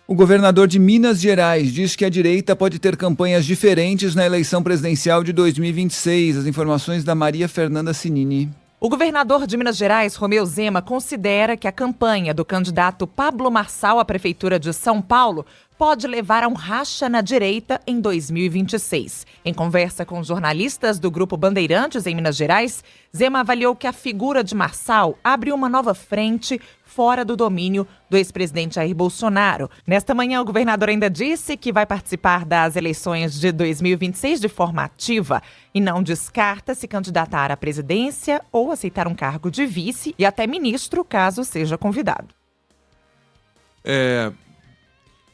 O governador de Minas Gerais diz que a direita pode ter campanhas diferentes na eleição presidencial de 2026. As informações da Maria Fernanda Cinini. O governador de Minas Gerais, Romeu Zema, considera que a campanha do candidato Pablo Marçal à Prefeitura de São Paulo pode levar a um racha na direita em 2026. Em conversa com jornalistas do Grupo Bandeirantes em Minas Gerais, Zema avaliou que a figura de Marçal abre uma nova frente fora do domínio do ex-presidente Jair Bolsonaro. Nesta manhã, o governador ainda disse que vai participar das eleições de 2026 de forma ativa e não descarta se candidatar à presidência ou aceitar um cargo de vice e até ministro, caso seja convidado.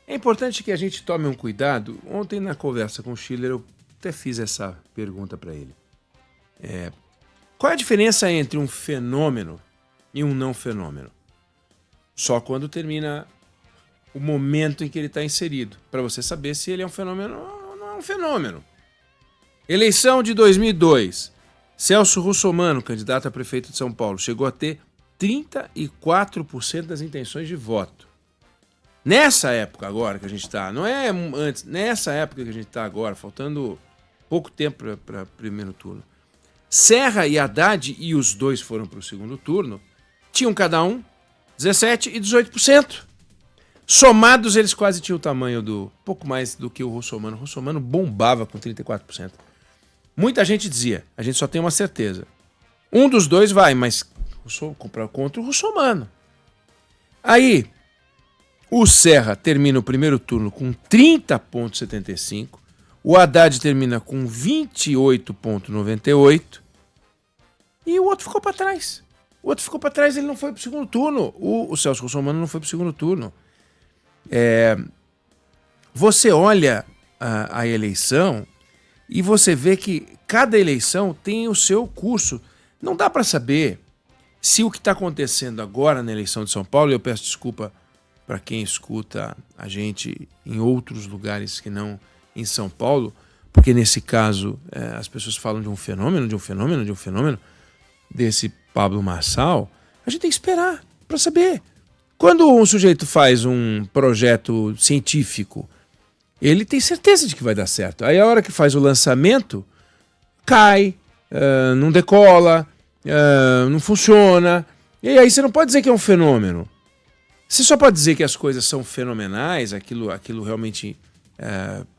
É importante que a gente tome um cuidado. Ontem, na conversa com o Schiller, eu até fiz essa pergunta para ele. Qual é a diferença entre um fenômeno e um não fenômeno? Só quando termina o momento em que ele está inserido, para você saber se ele é um fenômeno ou não é um fenômeno. Eleição de 2002. Celso Russomano, candidato a prefeito de São Paulo, chegou a ter 34% das intenções de voto. Nessa época agora que a gente está, não é antes, nessa época que a gente está agora, faltando pouco tempo para primeiro turno, Serra e Haddad, e os dois foram para o segundo turno, tinham cada um 17% e 18%. Somados, eles quase tinham o tamanho pouco mais do que o Russomano. O Russomano bombava com 34%. Muita gente dizia, a gente só tem uma certeza. Um dos dois vai, mas contra o Russomano. Aí, o Serra termina o primeiro turno com 30,75%. O Haddad termina com 28,98%. E o outro ficou para trás. Ele não foi para o segundo turno. O Celso Russomano não foi para o segundo turno. Você olha a eleição e você vê que cada eleição tem o seu curso. Não dá para saber se o que está acontecendo agora na eleição de São Paulo, e eu peço desculpa para quem escuta a gente em outros lugares que não em São Paulo, porque nesse caso as pessoas falam de um fenômeno desse Pablo Marçal, a gente tem que esperar para saber. Quando um sujeito faz um projeto científico, ele tem certeza de que vai dar certo. Aí a hora que faz o lançamento, cai, não decola, não funciona. E aí você não pode dizer que é um fenômeno. Você só pode dizer que as coisas são fenomenais, aquilo realmente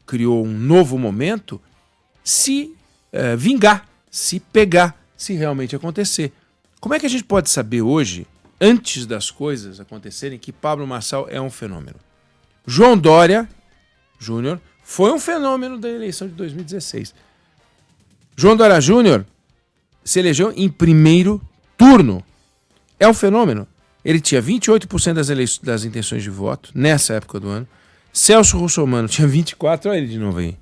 criou um novo momento, se vingar, se pegar, se realmente acontecer. Como é que a gente pode saber hoje, antes das coisas acontecerem, que Pablo Marçal é um fenômeno? João Dória Júnior foi um fenômeno da eleição de 2016. João Dória Júnior se elegeu em primeiro turno. É um fenômeno. Ele tinha 28% das intenções de voto nessa época do ano. Celso Russomano tinha 24%, olha ele de novo aí.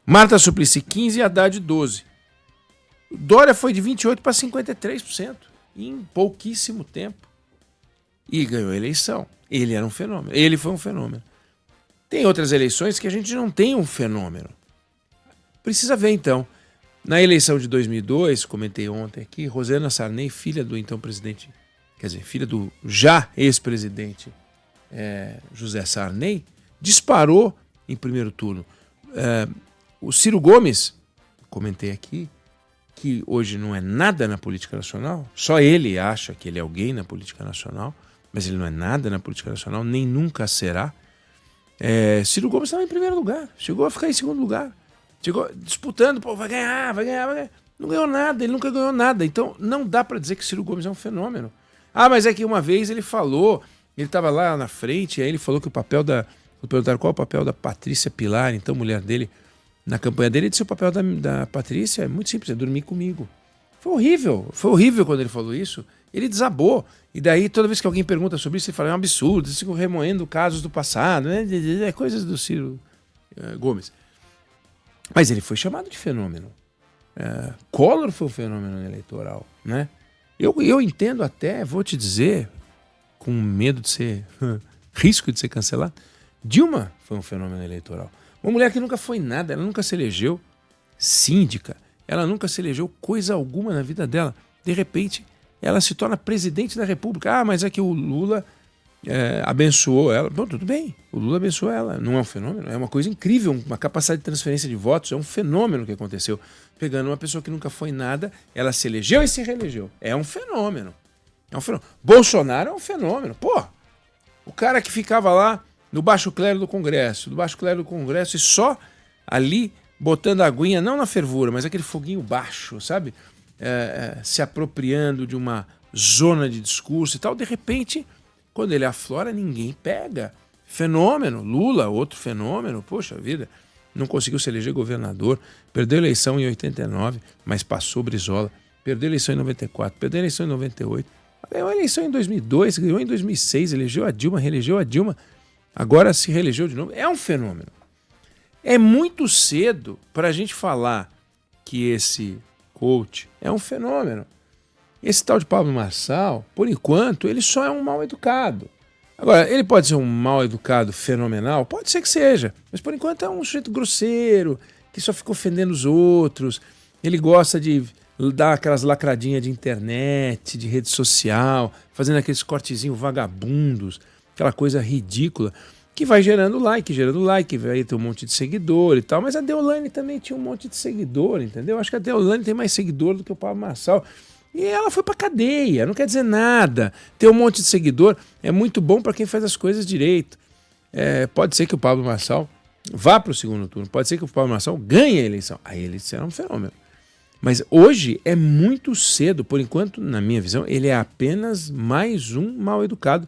Marta Suplicy 15% e Haddad 12%. Dória foi de 28% para 53% em pouquíssimo tempo. E ganhou a eleição. Ele era um fenômeno. Ele foi um fenômeno. Tem outras eleições que a gente não tem um fenômeno. Precisa ver então. Na eleição de 2002, comentei ontem aqui, Rosana Sarney, filha do então presidente, filha do já ex-presidente José Sarney, disparou em primeiro turno. O Ciro Gomes, comentei aqui, que hoje não é nada na política nacional, só ele acha que ele é alguém na política nacional, mas ele não é nada na política nacional, nem nunca será. Ciro Gomes estava em primeiro lugar, chegou a ficar em segundo lugar, chegou disputando, vai ganhar. Não ganhou nada, ele nunca ganhou nada. Então não dá para dizer que Ciro Gomes é um fenômeno. Mas é que uma vez ele falou, ele estava lá na frente, aí ele falou que perguntaram qual é o papel da Patrícia Pilar, então mulher dele, na campanha dele. Ele disse: o papel da Patrícia é muito simples, é dormir comigo. Foi horrível quando ele falou isso. Ele desabou. E daí, toda vez que alguém pergunta sobre isso, ele fala: é um absurdo, eles ficam remoendo casos do passado, né? Coisas do Ciro Gomes. Mas ele foi chamado de fenômeno. Collor foi um fenômeno eleitoral, né? Eu entendo até, vou te dizer, com medo de ser, risco de ser cancelado, Dilma foi um fenômeno eleitoral. Uma mulher que nunca foi nada, ela nunca se elegeu síndica, ela nunca se elegeu coisa alguma na vida dela. De repente, ela se torna presidente da República. Mas é que o Lula abençoou ela. Bom, tudo bem, o Lula abençoou ela. Não é um fenômeno? É uma coisa incrível, uma capacidade de transferência de votos. É um fenômeno que aconteceu. Pegando uma pessoa que nunca foi nada, ela se elegeu e se reelegeu. É um fenômeno. É um fenômeno. Bolsonaro é um fenômeno. Pô, o cara que ficava lá no baixo clero do Congresso, e só ali botando a aguinha, não na fervura, mas aquele foguinho baixo, sabe? Se apropriando de uma zona de discurso e tal. De repente, quando ele aflora, ninguém pega. Fenômeno. Lula, outro fenômeno. Poxa vida, não conseguiu se eleger governador. Perdeu a eleição em 89, mas passou Brizola. Perdeu a eleição em 94, perdeu a eleição em 98. Ganhou a eleição em 2002, ganhou em 2006, elegeu a Dilma, reelegeu a Dilma. Agora se reelegeu de novo. É um fenômeno. É muito cedo para a gente falar que esse coach é um fenômeno. Esse tal de Pablo Marçal, por enquanto, ele só é um mal educado. Agora, ele pode ser um mal educado fenomenal? Pode ser que seja. Mas por enquanto é um sujeito grosseiro, que só fica ofendendo os outros. Ele gosta de dar aquelas lacradinhas de internet, de rede social, fazendo aqueles cortezinhos vagabundos, aquela coisa ridícula, que vai gerando like, vai ter um monte de seguidor e tal. Mas a Deolane também tinha um monte de seguidor, entendeu? Acho que a Deolane tem mais seguidor do que o Pablo Marçal. E ela foi pra cadeia, não quer dizer nada. Ter um monte de seguidor é muito bom para quem faz as coisas direito. Pode ser que o Pablo Marçal vá para o segundo turno, pode ser que o Pablo Marçal ganhe a eleição. Aí ele será um fenômeno. Mas hoje é muito cedo, por enquanto, na minha visão, ele é apenas mais um mal educado,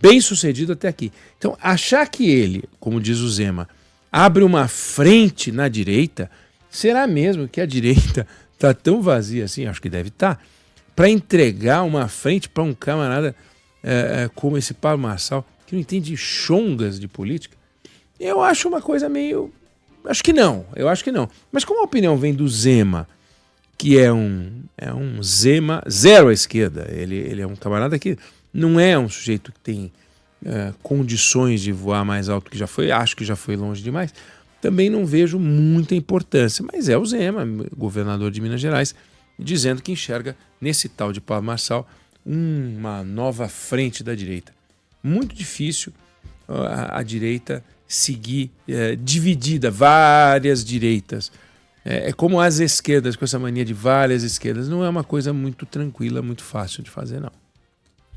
bem sucedido até aqui. Então, achar que ele, como diz o Zema, abre uma frente na direita, será mesmo que a direita está tão vazia assim? Acho que deve estar. Para entregar uma frente para um camarada como esse Pablo Marçal, que não entende chongas de política, eu acho uma coisa meio... eu acho que não. Mas como a opinião vem do Zema, que é um Zema zero à esquerda, ele é um camarada que não é um sujeito que tem condições de voar mais alto que já foi, acho que já foi longe demais, também não vejo muita importância, mas é o Zema, governador de Minas Gerais, dizendo que enxerga nesse tal de Pablo Marçal uma nova frente da direita. Muito difícil a direita seguir dividida, várias direitas. É como as esquerdas, com essa mania de várias esquerdas. Não é uma coisa muito tranquila, muito fácil de fazer, não.